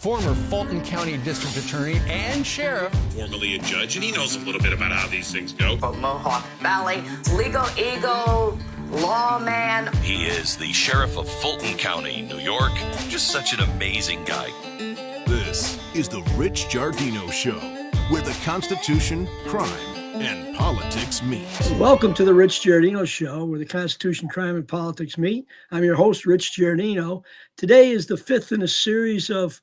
former Fulton County District Attorney and Sheriff. Formerly a judge, and he knows a little bit about how these things go. From Mohawk Valley, legal eagle, lawman. He is the Sheriff of Fulton County, New York. Just such an amazing guy. This is the Rich Giardino Show, where the Constitution, crime, and politics meet. Welcome to the Rich Giardino Show, where the Constitution, crime, and politics meet. I'm your host, Rich Giardino. Today is the fifth in a series of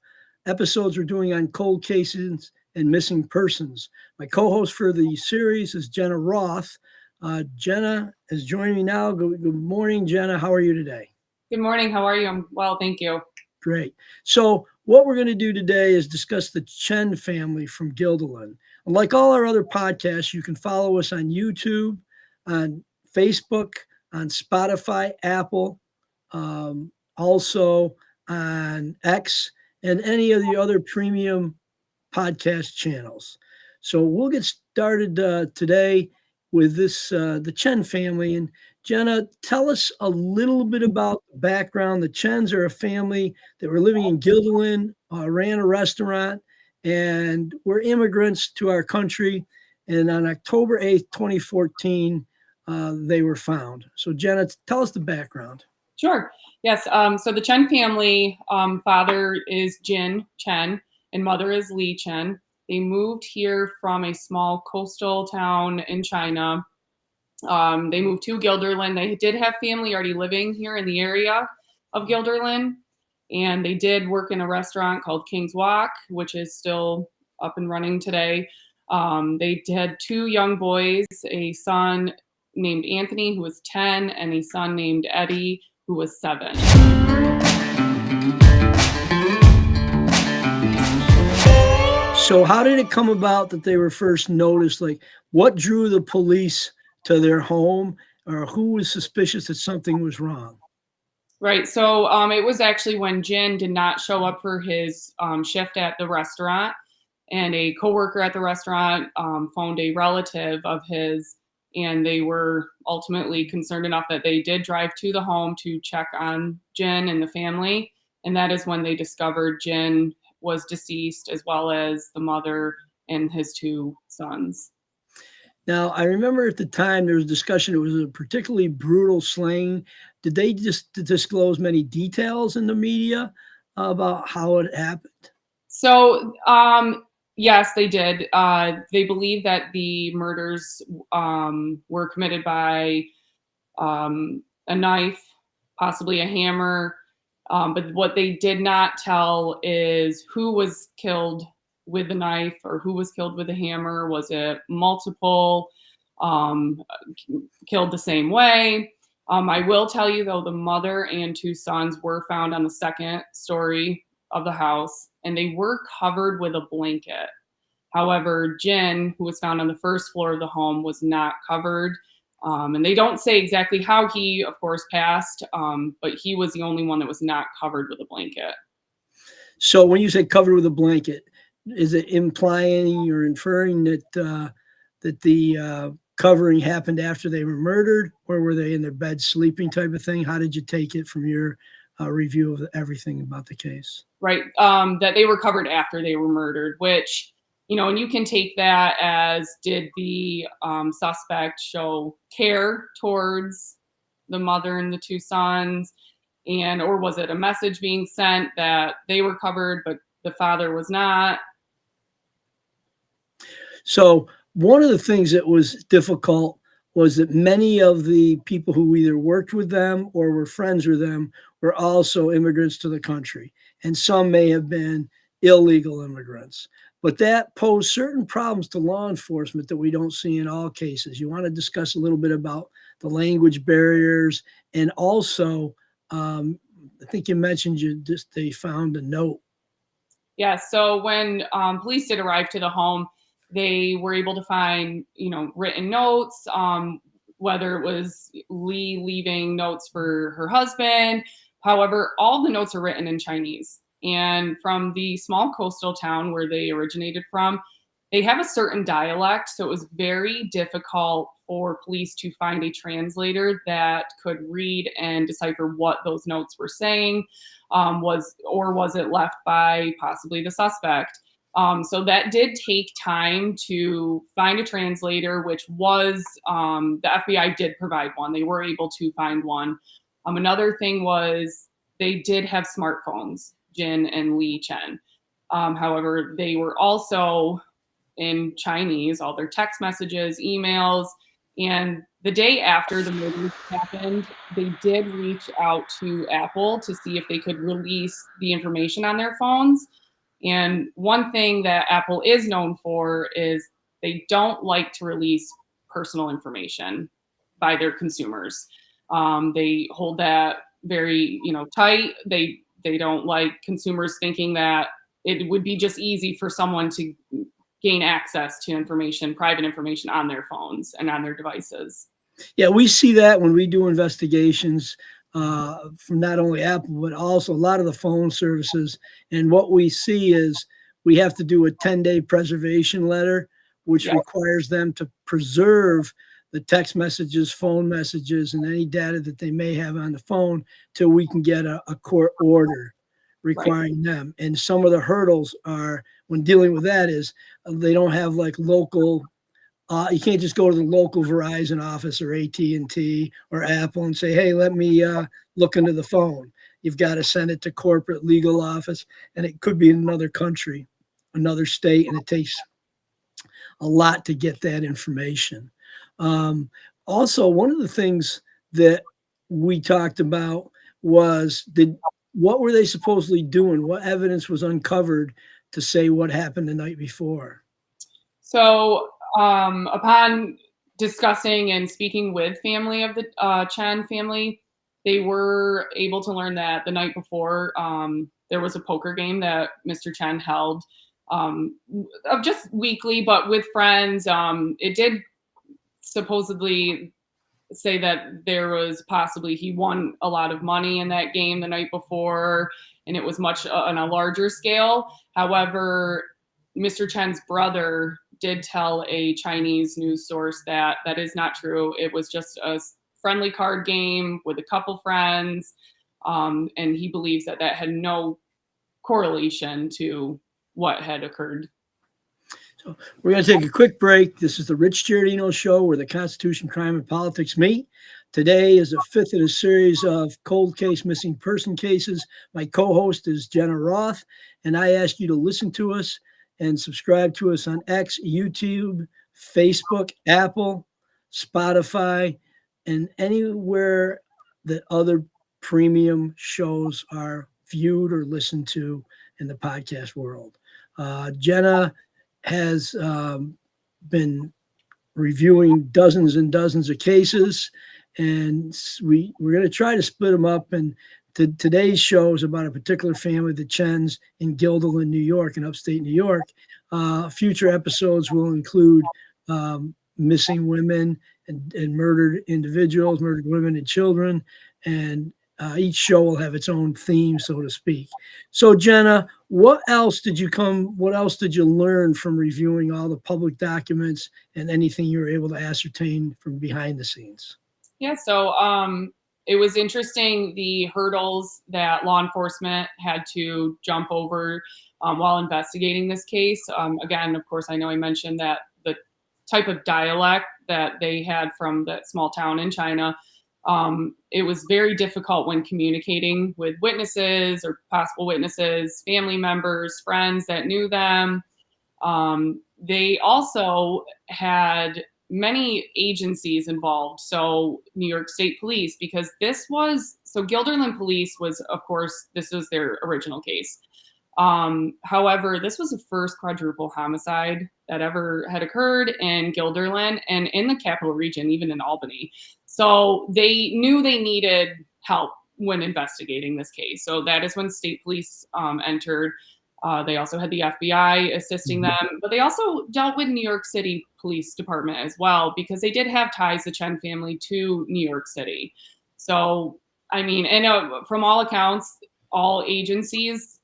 episodes we're doing on cold cases and missing persons. My co-host for the series is Jenna Roth. Jenna is joining me now. Good morning, Jenna. How are you today? Good morning. How are you? I'm well, thank you. Great. So what we're going to do today is discuss the Chen family from Guilderland. Like all our other podcasts, you can follow us on YouTube, on Facebook, on Spotify, Apple, also on X, and any of the other premium podcast channels. So we'll get started today with this, the Chen family. And Jenna, tell us a little bit about the background. The Chens are a family that were living in Guilderland, ran a restaurant, and were immigrants to our country. And on October 8th, 2014, they were found. So Jenna, tell us the background. Sure. Yes. So the Chen family, father is Jin Chen and mother is Li Chen. They moved here from a small coastal town in China. They moved to Guilderland. They did have family already living here in the area of Guilderland. And they did work in a restaurant called King's Walk, which is still up and running today. They had two young boys, a son named Anthony, who was 10, and a son named Eddie, who was 7. So how did it come about that they were first noticed? Like, what drew the police to their home, or who was suspicious that something was wrong? Right. So it was actually when Jin did not show up for his shift at the restaurant, and a coworker at the restaurant phoned a relative of his, and they were ultimately concerned enough that they did drive to the home to check on Jin and the family. And that is when they discovered Jin was deceased, as well as the mother and his two sons. Now, I remember at the time there was discussion, it was a particularly brutal slaying. Did they just disclose many details in the media about how it happened? So, yes, they did. They believe that the murders were committed by a knife, possibly a hammer. But what they did not tell is who was killed with the knife or who was killed with the hammer. Was it multiple killed the same way? I will tell you, though, the mother and two sons were found on the second story of the house, and they were covered with a blanket. However, Jin, who was found on the first floor of the home, was not covered. And they don't say exactly how he, of course, passed, but he was the only one that was not covered with a blanket. So when you say covered with a blanket, is it implying or inferring that that the covering happened after they were murdered, or were they in their bed sleeping type of thing? How did you take it from your review of everything about the case? Right. That they were covered after they were murdered, which, you know, and you can take that as, did the suspect show care towards the mother and the two sons, and or was it a message being sent that they were covered but the father was not? So one of the things that was difficult was that many of the people who either worked with them or were friends with them were also immigrants to the country, and some may have been illegal immigrants. But that posed certain problems to law enforcement that we don't see in all cases. You want to discuss a little bit about the language barriers, and also, I think you mentioned they found a note. Yeah. So when police did arrive to the home, they were able to find, you know, written notes, whether it was Lee leaving notes for her husband. However, all the notes are written in Chinese. And from the small coastal town where they originated from, they have a certain dialect. So it was very difficult for police to find a translator that could read and decipher what those notes were saying, was it left by possibly the suspect. So that did take time to find a translator, which was, the FBI did provide one. They were able to find one. Another thing was they did have smartphones, Jin and Lee Chen. However, they were also in Chinese, all their text messages, emails, and the day after the murders happened, they did reach out to Apple to see if they could release the information on their phones. And one thing that Apple is known for is they don't like to release personal information by their consumers. They hold that very, tight. They don't like consumers thinking that it would be just easy for someone to gain access to information, private information on their phones and on their devices. Yeah, we see that when we do investigations from not only Apple, but also a lot of the phone services. And what we see is we have to do a 10-day preservation letter, which requires them to preserve the text messages, phone messages, and any data that they may have on the phone till we can get a court order requiring them. And some of the hurdles are when dealing with that is they don't have like local, you can't just go to the local Verizon office or AT&T or Apple and say, hey, let me look into the phone. You've got to send it to corporate legal office, and it could be in another country, another state, and it takes a lot to get that information. Also, one of the things that we talked about was what were they supposedly doing? What evidence was uncovered to say what happened the night before? So upon discussing and speaking with family of the Chen family, they were able to learn that the night before there was a poker game that Mr. Chen held just weekly, but with friends. It did supposedly say that there was possibly he won a lot of money in that game the night before, and it was much on a larger scale. However, Mr. Chen's brother did tell a Chinese news source that that is not true. It was just a friendly card game with a couple friends, and he believes that that had no correlation to what had occurred. So we're going to take a quick break. This is the Rich Giardino Show, where the Constitution, crime, and politics meet. Today is the fifth in a series of cold case missing person cases. My co-host is Jenna Roth, and I ask you to listen to us and subscribe to us on X, YouTube, Facebook, Apple, Spotify, and anywhere that other premium shows are viewed or listened to in the podcast world. Jenna has been reviewing dozens and dozens of cases, and we're going to try to split them up. And today's show is about a particular family, the Chens in Guilderland, New York, in upstate New York. Future episodes will include missing women and murdered individuals, murdered women and children, and each show will have its own theme, so to speak. So, Jenna, what else did you learn from reviewing all the public documents and anything you were able to ascertain from behind the scenes? Yeah, so it was interesting the hurdles that law enforcement had to jump over while investigating this case. Again, of course, I know I mentioned that the type of dialect that they had from that small town in China, it was very difficult when communicating with witnesses or possible witnesses, family members, friends that knew them. They also had many agencies involved. So New York State Police, because Guilderland Police was, of course, this was their original case. However, this was the first quadruple homicide that ever had occurred in Guilderland and in the capital region, even in Albany. So they knew they needed help when investigating this case. So that is when state police entered. They also had the FBI assisting them, but they also dealt with New York City Police Department as well, because they did have ties, the Chen family, to New York City. So, I mean, and from all accounts, all agencies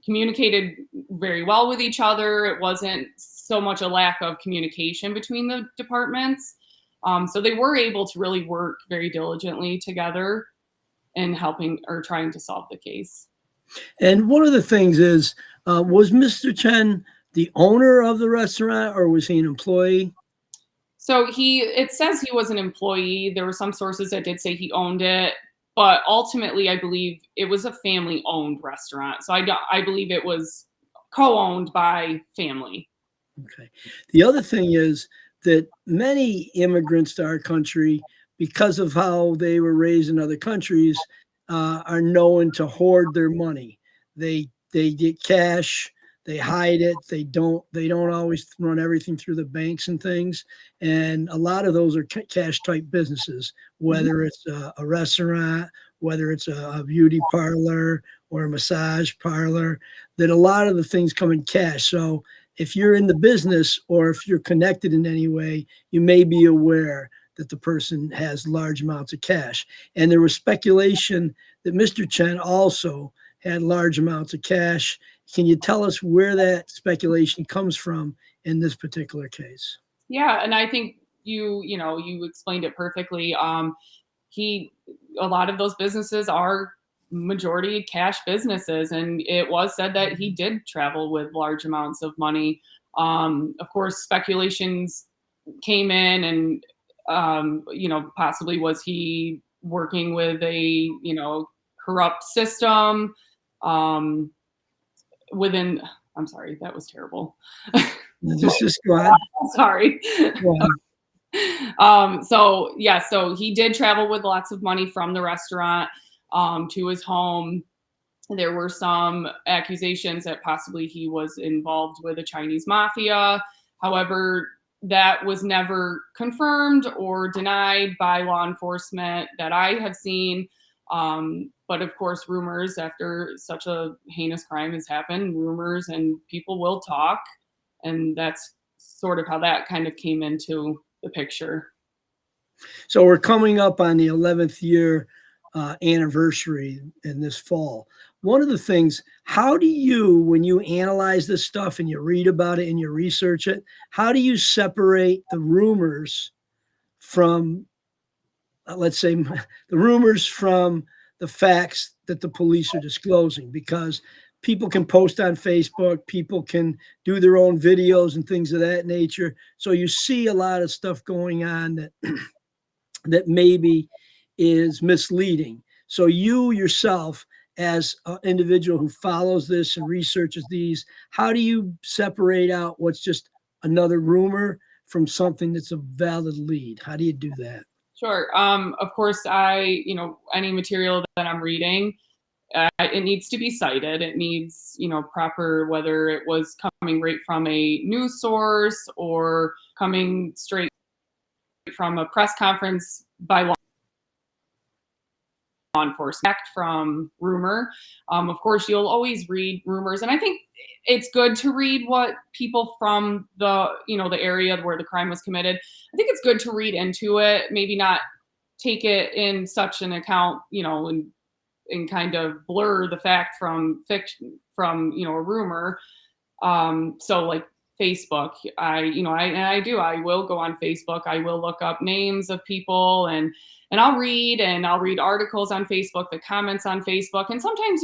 communicated very well with each other. It wasn't so much a lack of communication between the departments. So they were able to really work very diligently together in helping or trying to solve the case. And one of the things is, was Mr. Chen the owner of the restaurant, or was he an employee? So it says he was an employee. There were some sources that did say he owned it, but ultimately I believe it was a family-owned restaurant. So I believe it was co-owned by family. Okay. The other thing is that many immigrants to our country, because of how they were raised in other countries, are known to hoard their money. They get cash, they hide it. They don't always run everything through the banks and things. And a lot of those are cash type businesses, whether it's a restaurant, whether it's a beauty parlor or a massage parlor, that a lot of the things come in cash. So if you're in the business or if you're connected in any way, you may be aware that the person has large amounts of cash. And there was speculation that Mr. Chen also had large amounts of cash. Can you tell us where that speculation comes from in this particular case? Yeah, and I think you explained it perfectly. A lot of those businesses are majority cash businesses, and it was said that he did travel with large amounts of money. Of course, speculations came in, and possibly was he working with a corrupt system within. I'm sorry, that was terrible. Just go ahead. Sorry. Go ahead. So he did travel with lots of money from the restaurant to his home. There were some accusations that possibly he was involved with a Chinese mafia. However, that was never confirmed or denied by law enforcement that I have seen. But of course, rumors after such a heinous crime has happened, rumors and people will talk. And that's sort of how that kind of came into the picture. So we're coming up on the 11th year anniversary in this fall. One of the things, how do you, when you analyze this stuff and you read about it and you research it, how do you separate the rumors from, let's say, the rumors from the facts that the police are disclosing? Because people can post on Facebook, people can do their own videos and things of that nature. So you see a lot of stuff going on that that maybe is misleading. So you yourself, as an individual who follows this and researches these, how do you separate out what's just another rumor from something that's a valid lead? How do you do that? Sure. Of course, any material that I'm reading, it needs to be cited. It needs, proper, whether it was coming right from a news source or coming straight from a press conference by law enforcement, from rumor. Of course, you'll always read rumors, and I think it's good to read what people from the area where the crime was committed. I think it's good to read into it, maybe not take it in such an account, and kind of blur the fact from fiction, from a rumor. So like Facebook, I will go on Facebook. I will look up names of people and I'll read articles on Facebook, the comments on Facebook, and sometimes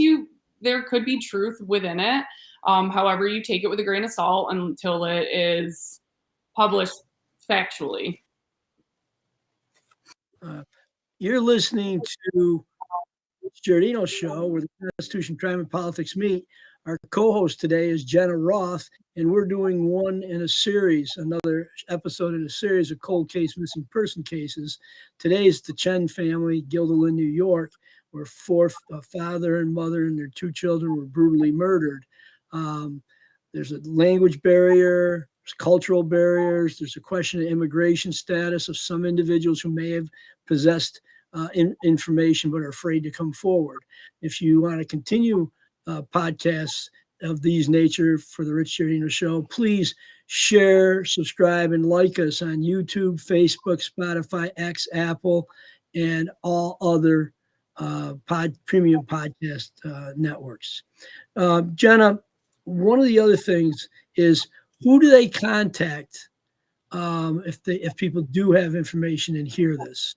there could be truth within it. However, you take it with a grain of salt until it is published factually. You're listening to Rich Giardino Show, where the Constitution, Crime, and Politics meet. Our co-host today is Jenna Roth, and we're doing another episode in a series of cold case missing person cases. Today is the Chen family, Guilderland, New York, where a father and mother and their 2 children were brutally murdered. There's a language barrier, there's cultural barriers, there's a question of immigration status of some individuals who may have possessed information but are afraid to come forward. If you want to continue podcasts of these nature for the Rich Giardino Show, please share, subscribe, and like us on YouTube, Facebook, Spotify, X, Apple, and all other premium podcast networks. Jenna, one of the other things is, who do they contact if people do have information and hear this?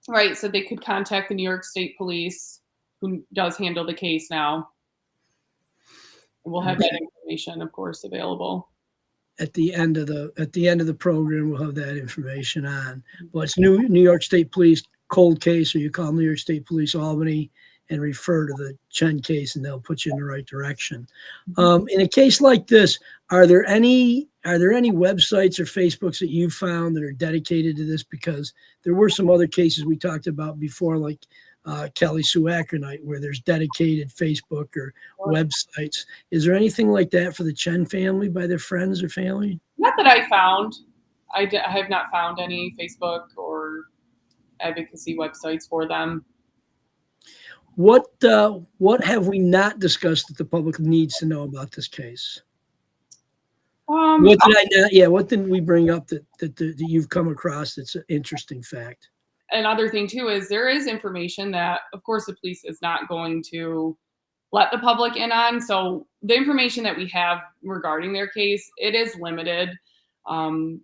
Right. So they could contact the New York State Police, who does handle the case now. We'll have that information, of course, available. At the end of the program, we'll have that information on. Well, it's New York State Police cold case, or you call New York State Police Albany and refer to the Chen case, and they'll put you in the right direction. In a case like this, are there any websites or Facebooks that you've found that are dedicated to this? Because there were some other cases we talked about before, like Kelly Sue Aconite, where there's dedicated Facebook or websites. Is there anything like that for the Chen family by their friends or family? Not that I found. I have not found any Facebook or advocacy websites for them. What have we not discussed that the public needs to know about this case? What didn't we bring up that you've come across that's an interesting fact? Another thing too is there is information that, of course, the police is not going to let the public in on. So the information that we have regarding their case, it is limited.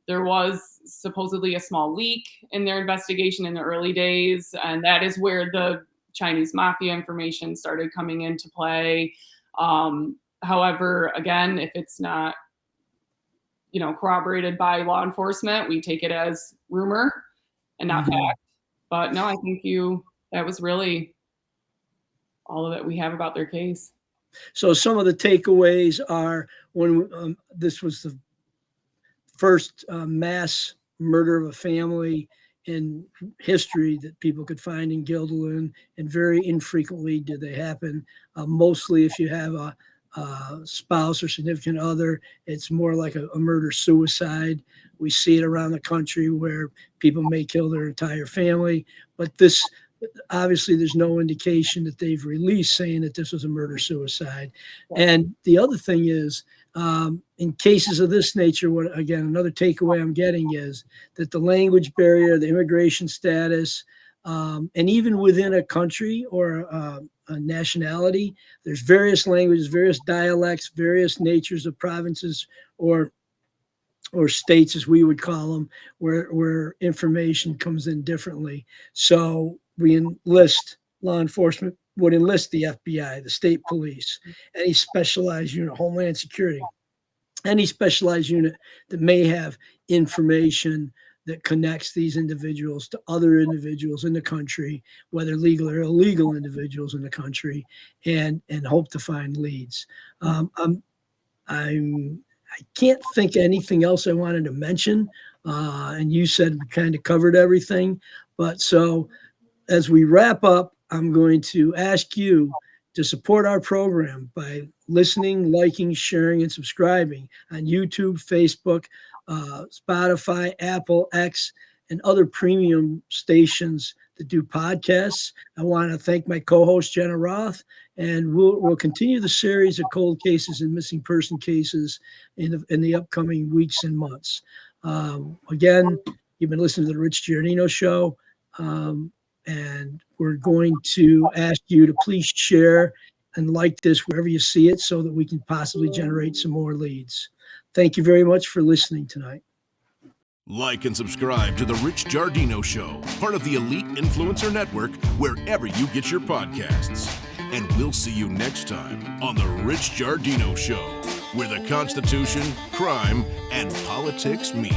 There was supposedly a small leak in their investigation in the early days, and that is where the Chinese mafia information started coming into play. However, again, if it's not, corroborated by law enforcement, we take it as rumor and not fact. But no, I think that was really all of it we have about their case. So some of the takeaways are when this was the first mass murder of a family in history that people could find in Guilderland, and very infrequently did they happen. Mostly if you have a spouse or significant other, it's more like a murder-suicide. We see it around the country where people may kill their entire family, but this, obviously there's no indication that they've released saying that this was a murder-suicide. And the other thing is, in cases of this nature, another takeaway I'm getting is that the language barrier, the immigration status, and even within a country or a nationality, there's various languages, various dialects, various natures of provinces or states, as we would call them, where information comes in differently. So law enforcement would enlist the FBI, the state police, any specialized unit, Homeland Security, any specialized unit that may have information that connects these individuals to other individuals in the country, whether legal or illegal individuals in the country, and hope to find leads. I can't think of anything else I wanted to mention. And you said we kind of covered everything. But so as we wrap up, I'm going to ask you to support our program by listening, liking, sharing, and subscribing on YouTube, Facebook, Spotify, Apple, X, and other premium stations that do podcasts. I want to thank my co-host, Jenna Roth, and we'll continue the series of cold cases and missing person cases in the upcoming weeks and months. Again, you've been listening to the Rich Giardino Show, and we're going to ask you to please share and like this wherever you see it so that we can possibly generate some more leads. Thank you very much for listening tonight. Like and subscribe to The Rich Giardino Show, part of the Elite Influencer Network, wherever you get your podcasts. And we'll see you next time on The Rich Giardino Show, where the Constitution, crime, and politics meet.